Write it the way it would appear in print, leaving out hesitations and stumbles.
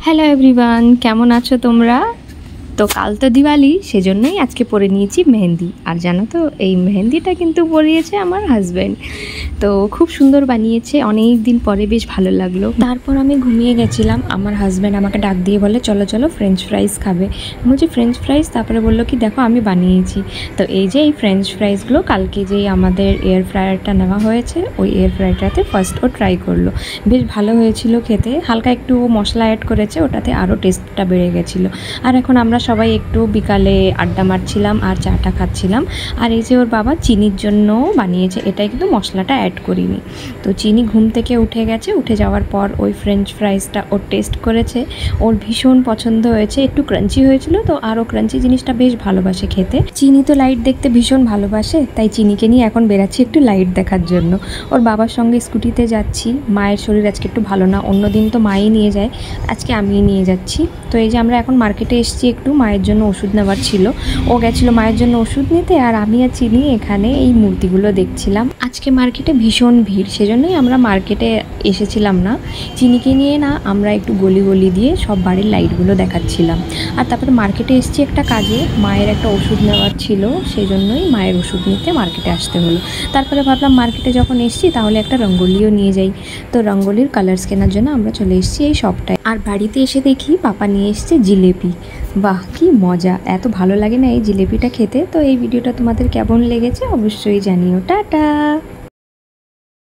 Hello everyone, কেমন আছো তোমরা? তো কাল তো দিওয়ালি, সেজন্যই আজকে পরে নিয়েছি মেহেন্দি। আর জানো তো এই মেহেন্দিটা কিন্তু পরিয়েছে আমার হাজব্যান্ড। তো খুব সুন্দর বানিয়েছে, অনেক দিন পরে বেশ ভালো লাগলো। তারপর আমি ঘুমিয়ে গেছিলাম, আমার হাজব্যান্ড আমাকে ডাক দিয়ে বলে চলো চলো ফ্রেঞ্চ ফ্রাইজ খাবে। বলছি ফ্রেঞ্চ ফ্রাইজ? তারপরে বললো কি দেখো আমি বানিয়েছি। তো এই যে এই ফ্রেঞ্চ ফ্রাইজগুলো কালকে যেই আমাদের এয়ার ফ্রায়ারটা নেওয়া হয়েছে, ওই এয়ার ফ্রায়ারটাতে ফার্স্ট ও ট্রাই করলো। বেশ ভালো হয়েছিল খেতে, হালকা একটু মশলা অ্যাড করেছে, ওটাতে আরও টেস্টটা বেড়ে গেছিলো। আর এখন আমরা সবাই একটু বিকালে আড্ডা মারছিলাম আর চাটা খাচ্ছিলাম। আর এই যে ওর বাবা চিনির জন্য বানিয়েছে, এটাই কিন্তু মশলাটা অ্যাড করিনি। তো চিনি ঘুম থেকে উঠে গেছে, উঠে যাওয়ার পর ওই ফ্রেঞ্চ ফ্রাইজটা ওর টেস্ট করেছে, ওর ভীষণ পছন্দ হয়েছে। একটু ক্রাঞ্চি হয়েছিল, তো আরও ক্রাঞ্চি জিনিসটা বেশ ভালোবাসে খেতে। চিনি তো লাইট দেখতে ভীষণ ভালোবাসে, তাই চিনিকে নিয়ে এখন বেরাচ্ছি একটু লাইট দেখার জন্য। ওর বাবার সঙ্গে স্কুটিতে যাচ্ছি। মায়ের শরীর আজকে একটু ভালো না, অন্য দিন তো মাই নিয়ে যায়, আজকে আমিই নিয়ে যাচ্ছি। তো এই যে আমরা এখন মার্কেটে এসেছি, একটু মায়ের জন্য ওষুধ নেওয়ার ছিল। ও গেছিলো মায়ের জন্য ওষুধ নিতে, আর আমি আর চিনি এখানে এই মূর্তিগুলো দেখছিলাম। আজকে মার্কেটে ভীষণ ভিড়, সেজন্যই আমরা মার্কেটে এসেছিলাম না। চিনিকে নিয়ে না আমরা একটু গলি গলি দিয়ে সব বাড়ির লাইটগুলো দেখাচ্ছিলাম। আর তারপরে মার্কেটে এসেছি একটা কাজে, মায়ের একটা ওষুধ নেওয়ার ছিল, সেই জন্যই মায়ের ওষুধ নিতে মার্কেটে আসতে হলো। তারপরে ভাবলাম মার্কেটে যখন এসেছি তাহলে একটা রঙ্গোলিও নিয়ে যাই। তো রঙ্গোলির কালার্স কেনার জন্য আমরা চলে এসেছি এই শপটায়। আর বাড়িতে এসে দেখি পাপা নিয়ে এসছে জিলেপি। বাহ কি মজা, এত ভালো লাগে না এই জিলেপিটা খেতে। তো এই ভিডিওটা তোমাদের কেমন লেগেছে অবশ্যই জানিও। টাটা।